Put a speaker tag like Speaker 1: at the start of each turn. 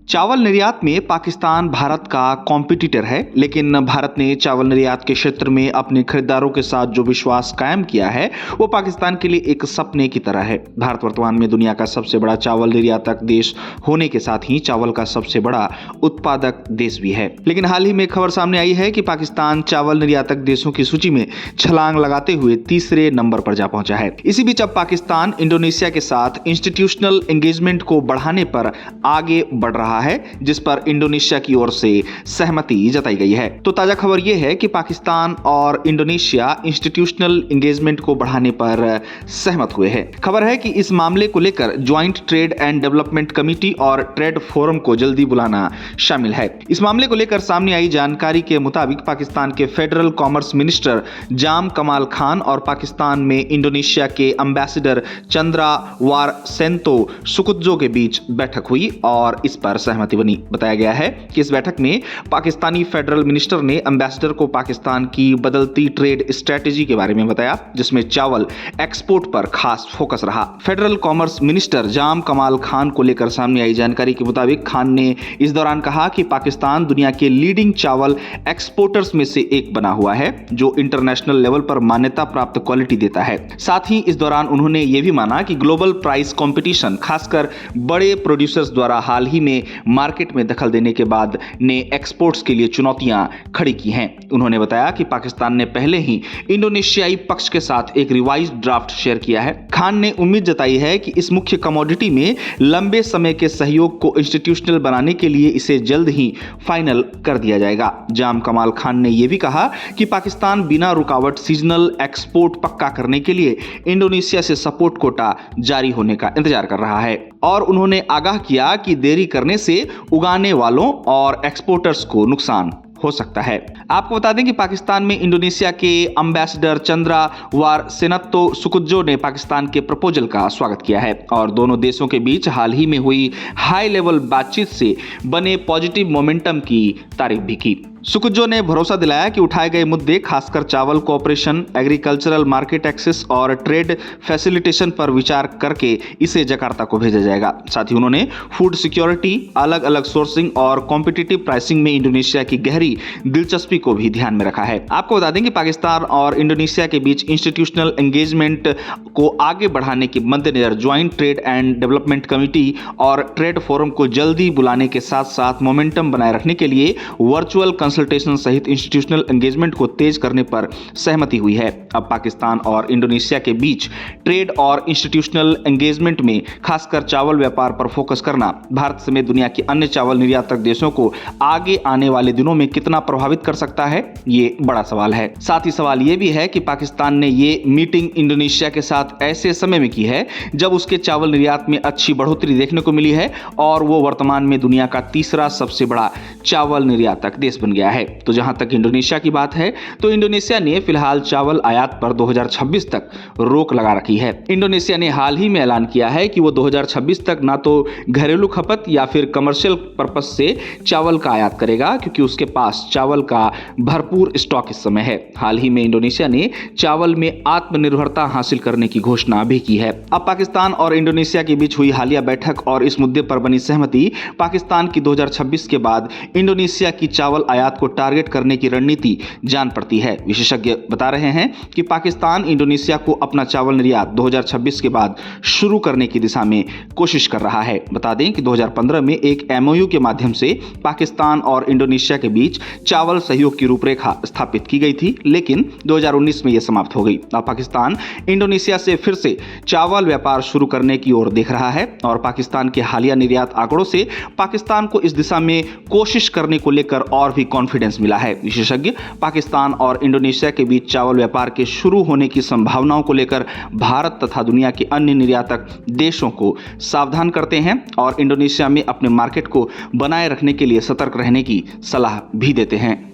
Speaker 1: चावल निर्यात में पाकिस्तान भारत का कॉम्पिटिटर है, लेकिन भारत ने चावल निर्यात के क्षेत्र में अपने खरीदारों के साथ जो विश्वास कायम किया है वो पाकिस्तान के लिए एक सपने की तरह है। भारत वर्तमान में दुनिया का सबसे बड़ा चावल निर्यातक देश होने के साथ ही चावल का सबसे बड़ा उत्पादक देश भी है। लेकिन हाल ही में खबर सामने आई है कि पाकिस्तान चावल निर्यातक देशों की सूची में छलांग लगाते हुए तीसरे नंबर पर जा पहुंचा है। इसी बीच अब पाकिस्तान इंडोनेशिया के साथ इंस्टीट्यूशनल एंगेजमेंट को बढ़ाने पर आगे बढ़ रहा है, जिस पर इंडोनेशिया की ओर से सहमति जताई गई है। तो ताजा खबर यह है कि पाकिस्तान और इंडोनेशिया इंस्टीट्यूशनल एंगेजमेंट को बढ़ाने पर सहमत हुए हैं। खबर है कि इस मामले को लेकर joint trade and development committee और ट्रेड फोरम को जल्दी बुलाना शामिल है। इस मामले को लेकर सामने आई जानकारी के मुताबिक पाकिस्तान के फेडरल कॉमर्स मिनिस्टर जाम कमाल खान और पाकिस्तान में इंडोनेशिया के एम्बेसडर चंद्रा वारसेंतो सुकुज्जो के बीच बैठक हुई और इस पर सहमति बनी। बताया गया है कि इस बैठक में पाकिस्तानी फेडरल मिनिस्टर ने एम्बेसडर को पाकिस्तान की बदलती ट्रेड स्ट्रेटेजी के बारे में बताया, जिसमें चावल एक्सपोर्ट पर खास फोकस रहा। फेडरल कॉमर्स मिनिस्टर जाम कमाल खान को लेकर सामने आई जानकारी के मुताबिक खान ने इस दौरान कहा कि पाकिस्तान दुनिया के लीडिंग चावल एक्सपोर्टर्स में से एक बना हुआ है, जो इंटरनेशनल लेवल पर मान्यता प्राप्त क्वालिटी देता है। साथ ही इस दौरान उन्होंने यह भी माना कि ग्लोबल प्राइस कंपटीशन, खासकर बड़े प्रोड्यूसर्स द्वारा हाल ही में मार्केट में दखल देने के बाद ने एक्सपोर्ट्स के लिए चुनौतियां खड़ी की हैं। उन्होंने बताया कि पाकिस्तान ने पहले ही इंडोनेशियाई पक्ष के साथ एक रिवाइज्ड ड्राफ्ट शेयर किया है। खान ने उम्मीद जताई है कि इस मुख्य कमोडिटी में लंबे समय के सहयोग को इंस्टीट्यूशनल बनाने के लिए इसे जल्द ही फाइनल कर दिया जाएगा। जाम कमाल खान ने यह भी कहा कि पाकिस्तान बिना रुकावट सीजनल एक्सपोर्ट पक्का करने के लिए इंडोनेशिया से सपोर्ट कोटा जारी होने का इंतजार कर रहा है और उन्होंने आगाह किया कि देरी करने से उगाने वालों और एक्सपोर्टर्स को नुकसान हो सकता है। आपको बता दें कि पाकिस्तान में इंडोनेशिया के एम्बेसडर चंद्रा वारसेंतो सुकुज्जो ने पाकिस्तान के प्रपोजल का स्वागत किया है और दोनों देशों के बीच हाल ही में हुई हाई लेवल बातचीत से बने पॉजिटिव मोमेंटम की तारीफ भी की। सुकुज्जो ने भरोसा दिलाया कि उठाए गए मुद्दे, खासकर चावल कोऑपरेशन, एग्रीकल्चरल मार्केट एक्सेस और ट्रेड फैसिलिटेशन पर विचार करके इसे जकार्ता को भेजा जाएगा। साथ ही उन्होंने फूड सिक्योरिटी, अलग अलग सोर्सिंग और कॉम्पिटिटिव प्राइसिंग में इंडोनेशिया की गहरी दिलचस्पी को भी ध्यान में रखा है। आपको बता दें कि पाकिस्तान और इंडोनेशिया के बीच इंस्टीट्यूशनल एंगेजमेंट को आगे बढ़ाने के मद्देनजर joint trade and development committee और ट्रेड फोरम को जल्दी बुलाने के साथ साथ मोमेंटम बनाए रखने के लिए वर्चुअल कंसल्टेशन सहित इंस्टीट्यूशनल एंगेजमेंट को तेज करने पर सहमति हुई है। अब पाकिस्तान और इंडोनेशिया के बीच ट्रेड और इंस्टीट्यूशनल एंगेजमेंट में खासकर चावल व्यापार पर फोकस करना भारत समेत दुनिया के अन्य चावल निर्यातक देशों को आगे आने वाले दिनों में कितना प्रभावित कर सकता है, ये बड़ा सवाल है। साथ ही सवाल ये भी है कि पाकिस्तान ने ये मीटिंग इंडोनेशिया के साथ ऐसे समय में की है जब उसके चावल निर्यात में अच्छी बढ़ोतरी देखने को मिली है और वो वर्तमान में दुनिया का तीसरा सबसे बड़ा चावल निर्यातक देश बन गया है। तो जहां तक इंडोनेशिया की बात है तो इंडोनेशिया ने फिलहाल चावल आयात पर 2026 तक रोक लगा रखी है। इंडोनेशिया ने हाल ही में ऐलान किया है कि वो 2026 तक ना तो घरेलू खपत या फिर कमर्शियल पर्पस से चावल का आयात करेगा, क्योंकि उसके पास चावल का भरपूर स्टॉक इस समय है। हाल ही में इंडोनेशिया ने चावल में आत्मनिर्भरता हासिल करने की घोषणा भी की है। अब पाकिस्तान और इंडोनेशिया के बीच हुई हालिया बैठक और इस मुद्दे पर बनी सहमति पाकिस्तान की 2026 के बाद इंडोनेशिया की चावल आयात को टारगेट करने की रणनीति जान पड़ती है। विशेषज्ञ बता रहे हैं कि पाकिस्तान इंडोनेशिया को अपना चावल निर्यात 2026 के बाद शुरू करने की दिशा में कोशिश कर रहा है। बता दें कि 2015 में एक एमओयू के माध्यम से पाकिस्तान और इंडोनेशिया के बीच चावल सहयोग की रूपरेखा स्थापित की गई थी, लेकिन 2019 में यह समाप्त हो गई। अब पाकिस्तान इंडोनेशिया से फिर से चावल व्यापार शुरू करने की ओर देख रहा है और पाकिस्तान के हालिया निर्यात आंकड़ों से पाकिस्तान को इस दिशा में कोशिश करने को लेकर और भी कॉन्फिडेंस मिला है। विशेषज्ञ पाकिस्तान और इंडोनेशिया के बीच चावल व्यापार के शुरू होने की संभावनाओं को लेकर भारत तथा दुनिया के अन्य निर्यातक देशों को सावधान करते हैं और इंडोनेशिया में अपने मार्केट को बनाए रखने के लिए सतर्क रहने की सलाह भी देते हैं।